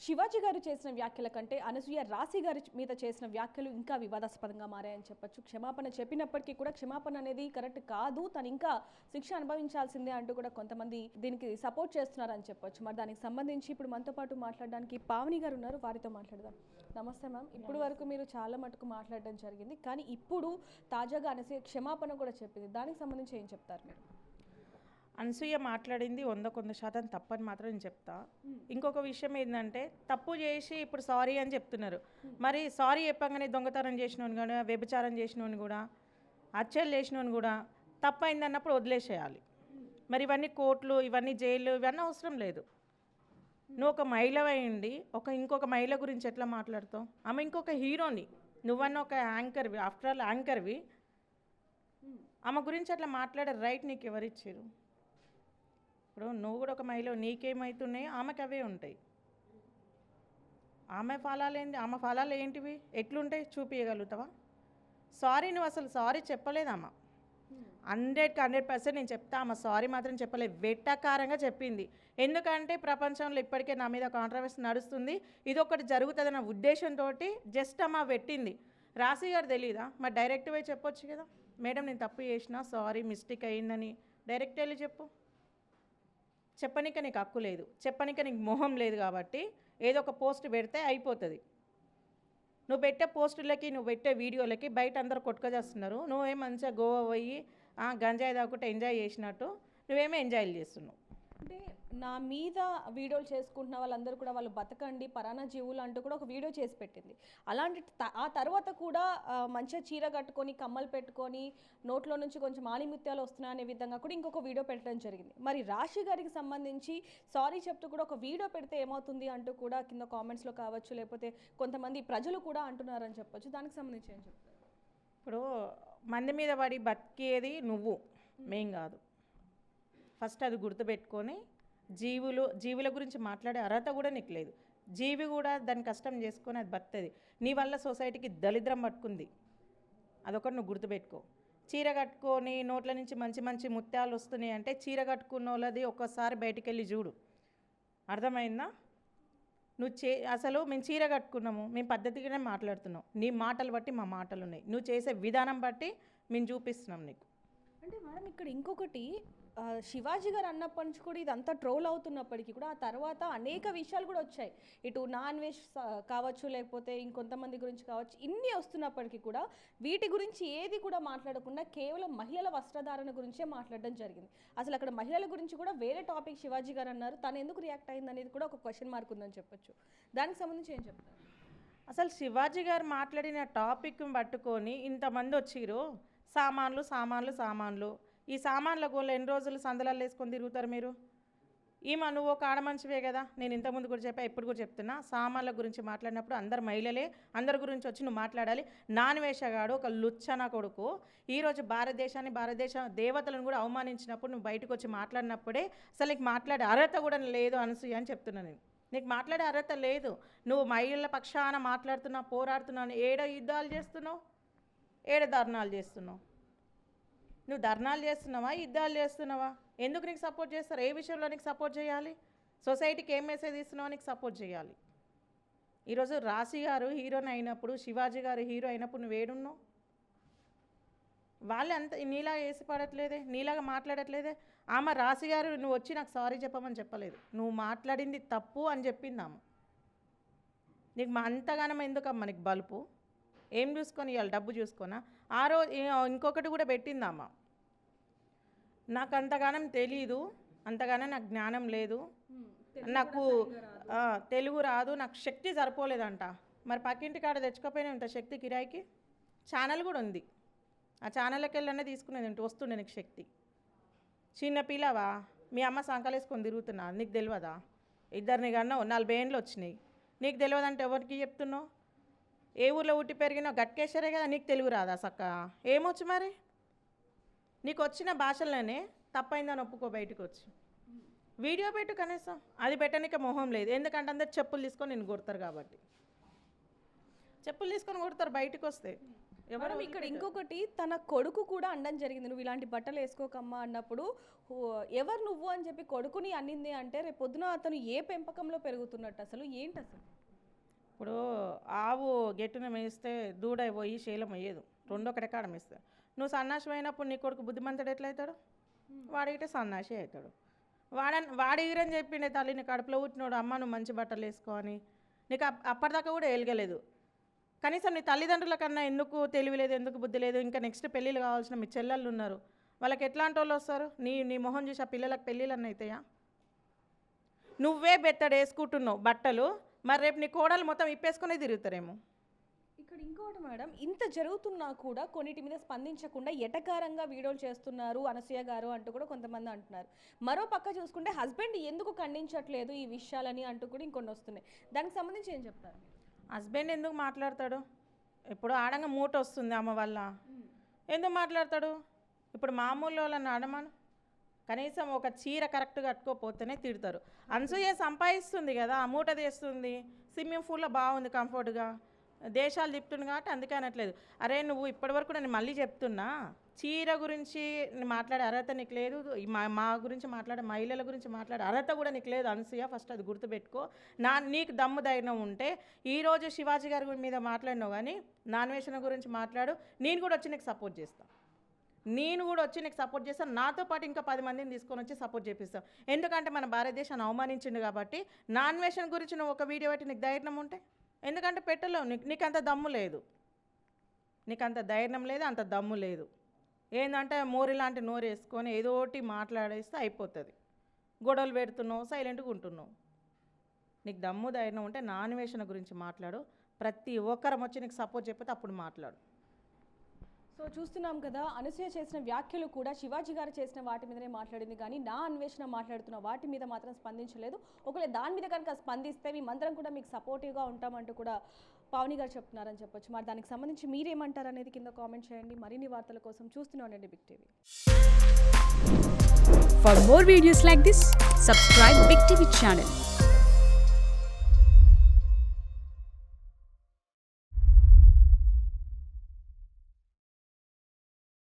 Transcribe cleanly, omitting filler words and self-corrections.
శివాజీ గారు చేసిన వ్యాఖ్యల కంటే అనసూయ రాశి గారి మీద చేసిన వ్యాఖ్యలు ఇంకా వివాదాస్పదంగా మారాయని చెప్పొచ్చు. క్షమాపణ చెప్పినప్పటికీ కూడా క్షమాపణ అనేది కరెక్ట్ కాదు, తను ఇంకా శిక్ష అనుభవించాల్సిందే అంటూ కూడా కొంతమంది దీనికి సపోర్ట్ చేస్తున్నారని చెప్పొచ్చు. మరి దానికి సంబంధించి ఇప్పుడు మనతో పాటు మాట్లాడడానికి పావని గారు ఉన్నారు, వారితో మాట్లాడదాం. నమస్తే మ్యామ్. ఇప్పుడు వరకు మీరు చాలా మటుకు మాట్లాడడం జరిగింది, కానీ ఇప్పుడు తాజాగా అనసూయ క్షమాపణ కూడా చెప్పింది. దానికి సంబంధించి ఏం చెప్తారు మీరు? అనసూయ మాట్లాడింది 100% తప్పని మాత్రం నేను చెప్తా. ఇంకొక విషయం ఏంటంటే, తప్పు చేసి ఇప్పుడు సారీ అని చెప్తున్నారు. మరి సారీ చెప్పగానే దొంగతనం చేసినోని కూడా, వ్యభిచారం చేసినోని కూడా, హత్యలు చేసినోని కూడా తప్పు అయింది అన్నప్పుడు వదిలేసేయాలి. మరి ఇవన్నీ కోర్టులు, ఇవన్నీ జైలు, ఇవన్నీ అవసరం లేదు. నువ్వు ఒక మహిళ అయ్యండి ఇంకొక మహిళ గురించి ఎట్లా మాట్లాడుతావు? ఆమె ఇంకొక హీరోని, నువ్వన్న ఒక యాంకర్వి, ఆఫ్టర్ ఆల్ యాంకర్వి. ఆమె గురించి అట్లా మాట్లాడే రైట్ నీకు ఎవరిచ్చారు? ఇప్పుడు నువ్వు కూడా ఒక మహిళ, నీకేమవుతున్నాయో ఆమెకు అవే ఉంటాయి. ఆమె ఫలాలు ఏంటివి, ఎట్లుంటాయి చూపించగలుగుతావా? సారీ నువ్వు అసలు సారీ చెప్పలేదమ్మా. 100% నేను చెప్తా, ఆమె సారీ మాత్రం చెప్పలేదు, వెట్టకారంగా చెప్పింది. ఎందుకంటే ప్రపంచంలో ఇప్పటికే నా మీద కాంట్రవర్సీ నడుస్తుంది, ఇది ఒకటి జరుగుతుందన్న ఉద్దేశంతో జస్ట్ అమ్మ పెట్టింది. రాశి గారు తెలీదా? మరి డైరెక్ట్ పోయి చెప్పొచ్చు కదా, మేడం నేను తప్పు చేసిన, సారీ మిస్టేక్ అయ్యిందని డైరెక్ట్ వెళ్ళి చెప్పు. చెప్పనిక నీకు హక్కు లేదు, చెప్పనిక నీకు మొహం లేదు. కాబట్టి ఏదో ఒక పోస్ట్ పెడితే అయిపోతుంది. నువ్వు పెట్టే పోస్టులకి, నువ్వు పెట్టే వీడియోలకి బయట అందరూ కొట్టుకొచ్చేస్తున్నారు. నువ్వేం మంచిగా గోవా పోయి గంజాయి తాగుకుంటే ఎంజాయ్ చేసినట్టు నువ్వేమో ఎంజాయ్లు చేస్తున్నావు. అంటే నా మీద వీడియోలు చేసుకుంటున్న వాళ్ళందరూ కూడా వాళ్ళు బతకండి పరానా జీవులు అంటూ కూడా ఒక వీడియో చేసి పెట్టింది. అలాంటి ఆ తర్వాత కూడా మంచిగా చీర కట్టుకొని, కమ్మలు పెట్టుకొని, నోట్లో నుంచి కొంచెం ఆణిముత్యాలు వస్తున్నాయి అనే విధంగా కూడా ఇంకొక వీడియో పెట్టడం జరిగింది. మరి రాశి గారికి సంబంధించి సారీ చెప్తూ కూడా ఒక వీడియో పెడితే ఏమవుతుంది అంటూ కూడా కింద కామెంట్స్లో కావచ్చు, లేకపోతే కొంతమంది ప్రజలు కూడా అంటున్నారని చెప్పొచ్చు. దానికి సంబంధించి ఏం చెప్తారు? ఇప్పుడు మంది మీద పడి బతికేది నువ్వు, మేం కాదు. ఫస్ట్ అది గుర్తుపెట్టుకొని, జీవుల గురించి మాట్లాడే అర్హత కూడా నీకు లేదు. జీవి కూడా దాని కష్టం చేసుకొని అది బతుంది. నీ వల్ల సొసైటీకి దరిద్రం పట్టుకుంది, అదొకటి నువ్వు గుర్తుపెట్టుకో. చీర కట్టుకొని నోట్ల నుంచి మంచి మంచి ముత్యాలు వస్తున్నాయి అంటే చీర కట్టుకున్న వాళ్ళది ఒక్కసారి బయటికి వెళ్ళి చూడు, అర్థమైందా? అసలు మేము చీర కట్టుకున్నాము, మేము పద్ధతిగానే మాట్లాడుతున్నాం. నీ మాటలు బట్టి మా మాటలు ఉన్నాయి, నువ్వు చేసే విధానం బట్టి మేము చూపిస్తున్నాం నీకు. అంటే మేడం ఇక్కడ ఇంకొకటి, శివాజీ గారు అన్నప్పటి నుంచి కూడా ఇదంతా ట్రోల్ అవుతున్నప్పటికీ కూడా ఆ తర్వాత అనేక విషయాలు కూడా వచ్చాయి. ఇటు నాన్ వెజ్ కావచ్చు, లేకపోతే ఇంకొంతమంది గురించి కావచ్చు, ఇన్ని వస్తున్నప్పటికీ కూడా వీటి గురించి ఏది కూడా మాట్లాడకుండా కేవలం మహిళల వస్త్రధారణ గురించే మాట్లాడడం జరిగింది. అసలు అక్కడ మహిళల గురించి కూడా వేరే టాపిక్ శివాజీ గారు అన్నారు, తను ఎందుకు రియాక్ట్ అయింది అనేది కూడా ఒక క్వశ్చన్ మార్క్ ఉందని చెప్పొచ్చు. దానికి సంబంధించి ఏం చెప్తారు? అసలు శివాజీ గారు మాట్లాడిన టాపిక్ని పట్టుకొని ఇంతమంది వచ్చిరు, సామాన్లు సామాన్లు సామాన్లు. ఈ సామాన్ల గోళ్ళు ఎన్ని రోజులు సందలాలు వేసుకొని తిరుగుతారు మీరు? నువ్వు ఒక ఆడమనిషివే కదా, నేను ఇంతకుముందు కూడా చెప్పా, ఇప్పుడు కూడా చెప్తున్నా. సామాన్ల గురించి మాట్లాడినప్పుడు అందరు మహిళలే, అందరి గురించి వచ్చి నువ్వు మాట్లాడాలి. నాన్వేషగాడు ఒక లుచ్చన కొడుకు ఈరోజు భారతదేశ దేవతలను కూడా అవమానించినప్పుడు నువ్వు బయటకు వచ్చి మాట్లాడినప్పుడే అసలు నీకు మాట్లాడే అర్హత కూడా లేదు అనసూయ అని చెప్తున్నా. నేను నీకు మాట్లాడే అర్హత లేదు. నువ్వు మహిళల పక్షాన మాట్లాడుతున్నావు, పోరాడుతున్నావు, ఏడ యుద్ధాలు చేస్తున్నావు, ఏడ ధర్నాలు చేస్తున్నావు. నువ్వు ధర్నాలు చేస్తున్నావా, యుద్ధాలు చేస్తున్నావా? ఎందుకు నీకు సపోర్ట్ చేస్తారు? ఏ విషయంలో నీకు సపోర్ట్ చేయాలి? సొసైటీకి ఏం మెసేజ్ ఇస్తున్నావో నీకు సపోర్ట్ చేయాలి. ఈరోజు రాశి గారు హీరోని అయినప్పుడు, శివాజీ గారు హీరో అయినప్పుడు నువ్వు ఏడున్నావు? వాళ్ళే అంత నీలాగా వేసి పడట్లేదే, నీలాగా మాట్లాడట్లేదే. ఆమె రాశి గారు నువ్వు వచ్చి నాకు సారీ చెప్పమని చెప్పలేదు, నువ్వు మాట్లాడింది తప్పు అని చెప్పింది ఆమె. నీకు అంతగానం ఎందుకమ్మా నీకు బలుపు? ఏం చూసుకొని ఇవాళ డబ్బు చూసుకోనా? ఆ రోజు ఇంకొకటి కూడా పెట్టిందమ్మ, నాకు అంతగానం తెలీదు, అంతగానం నాకు జ్ఞానం లేదు, నాకు తెలుగు రాదు, నాకు శక్తి సరిపోలేదంట. మరి పక్కింటి కాడ తెచ్చుకోపోయినా ఇంత శక్తి కిరాయికి? ఛానల్ కూడా ఉంది, ఆ ఛానల్కి వెళ్ళనే తీసుకునేది ఏంటి, వస్తుండే నీకు శక్తి. చిన్న పిల్లవా, మీ అమ్మ సంకలేసుకొని తిరుగుతున్నా, నీకు తెలియదా? ఇద్దరిని కన్నా 40 ఏండ్లు వచ్చినాయి, నీకు తెలియదంటే ఎవరికి చెప్తున్నావు? ఏ ఊర్లో ఉట్టి పెరిగినావు? గట్కేశ్వరే కదా, నీకు తెలుగు రాదా సక్క? ఏమొచ్చు మరి? నీకు వచ్చిన భాషల్లోనే తప్పైందని ఒప్పుకో, బయటకు వచ్చి వీడియో పెట్టు కనీసం. అది పెట్టనిక మొహం లేదు, ఎందుకంటే అందరు చెప్పులు తీసుకొని నేను కొడతారు కాబట్టి. చెప్పులు తీసుకొని కొడతారు బయటకు వస్తే. ఎవరు మేడం, ఇక్కడ ఇంకొకటి తన కొడుకు కూడా అనడం జరిగింది, నువ్వు ఇలాంటి బట్టలు వేసుకోకమ్మా అన్నప్పుడు ఎవరు నువ్వు అని చెప్పి కొడుకుని అన్నింది అంటే రేపు పొద్దున అతను ఏ పెంపకంలో పెరుగుతున్నట్టు, అసలు ఏంటి అసలు? ఇప్పుడు ఆవు గెట్టున మేస్తే దూడ పోయి శీలం అయ్యేదు, రెండొకటి కాడ మేస్తే. నువ్వు సన్నాసి అయినప్పుడు నీ కొడుకు బుద్ధిమంతుడు ఎట్లయితాడు? వాడిగితే సన్నాసి అవుతాడు. వాడి ఈరని చెప్పిండే తల్లిని కడుపులో పుట్టినోడు, అమ్మ నువ్వు మంచి బట్టలు వేసుకో అని. నీకు అప్పటిదాకా కూడా వెలగలేదు. కనీసం నీ తల్లిదండ్రుల కన్నా ఎందుకు తెలివి లేదు, ఎందుకు బుద్ధి లేదు? ఇంకా నెక్స్ట్ పెళ్ళిళ్ళు కావాల్సిన మీ చెల్లెళ్ళు ఉన్నారు, వాళ్ళకి ఎట్లాంటి వాళ్ళు వస్తారు? నీ మొహం చూసి ఆ పిల్లలకు పెళ్ళిళ్ళు అన్న అవుతాయా? నువ్వే బెత్తడు వేసుకుంటున్నావు బట్టలు, మరి రేపు నీ కోడలు మొత్తం ఇప్పేసుకునే తిరుగుతారేమో. ఇక్కడ ఇంకోటి మేడం, ఇంత జరుగుతున్నా కూడా కొన్నిటి మీద స్పందించకుండా ఎటకారంగా వీడియోలు చేస్తున్నారు అనసూయ గారు అంటూ కూడా కొంతమంది అంటున్నారు. మరో పక్క చూసుకుంటే హస్బెండ్ ఎందుకు ఖండించట్లేదు ఈ విషయాలని అంటూ కూడా ఇంకొన్ని వస్తున్నాయి. దానికి సంబంధించి ఏం చెప్తారు? హస్బెండ్ ఎందుకు మాట్లాడతాడు? ఇప్పుడు ఆడంగా మూట వస్తుంది అమ్మ వల్ల, ఎందుకు మాట్లాడతాడు? ఇప్పుడు మామూలు వాళ్ళని ఆడమాను, కనీసం ఒక చీర కరెక్ట్గా కట్టుకోపోతేనే తిడతారు. అనసూయ సంపాదిస్తుంది కదా, ఆ మూట తీస్తుంది, స్విమ్మింగ్ పూల్లో బాగుంది కంఫర్ట్గా, దేశాలు తిప్పుతుంది కాబట్టి అందుకే అనట్లేదు. అరే నువ్వు ఇప్పటివరకు నేను మళ్ళీ చెప్తున్నా, చీర గురించి మాట్లాడే అర్హత నీకు లేదు, మా గురించి మాట్లాడే మహిళల గురించి మాట్లాడే అర్హత కూడా నీకు లేదు అనసూయ, ఫస్ట్ అది గుర్తుపెట్టుకో. నీకు దమ్ము ధైర్యం ఉంటే ఈరోజు శివాజీ గారి మీద మాట్లాడినావు కానీ నాన్వేషణ గురించి మాట్లాడు, నేను కూడా వచ్చి నీకు సపోర్ట్ చేస్తాను. నాతో పాటు ఇంకా 10 మందిని తీసుకొని వచ్చి సపోర్ట్ చేపిస్తాం. ఎందుకంటే మన భారతదేశాన్ని అవమానించిండు కాబట్టి. నాన్వేషణ గురించి నువ్వు ఒక వీడియో పెట్టి నీకు ధైర్యం ఉంటే, ఎందుకంటే పెట్టలేవు, నీకు అంత దమ్ము లేదు, నీకు అంత ధైర్యం లేదు, అంత దమ్ము లేదు. ఏంటంటే మోరి లాంటి నోరు వేసుకొని ఏదో ఒకటి మాట్లాడేస్తే అయిపోతుంది. గొడవలు పెడుతున్నావు, సైలెంట్గా ఉంటున్నావు. నీకు దమ్ము ధైర్యం ఉంటే నాన్వేషణ గురించి మాట్లాడు, ప్రతి ఒక్కరం వచ్చి నీకు సపోర్ట్ చెప్పితే అప్పుడు మాట్లాడు. సో చూస్తున్నాం కదా, అనసూయ చేసిన వ్యాఖ్యలు కూడా శివాజీ గారు చేసిన వాటి మీదనే మాట్లాడింది కానీ నా అన్వేషణ మాట్లాడుతున్న వాటి మీద మాత్రం స్పందించలేదు. ఒకవేళ దాని మీద కనుక స్పందిస్తే మేమందరం కూడా మీకు సపోర్టివ్గా ఉంటామంటూ కూడా పావని గారు చెప్తున్నారని చెప్పొచ్చు. మరి దానికి సంబంధించి మీరేమంటారు అనేది కింద కామెంట్ చేయండి. మరిన్ని వార్తల కోసం చూస్తూనే ఉండండి big TV. For more videos like this, subscribe Big TV channel.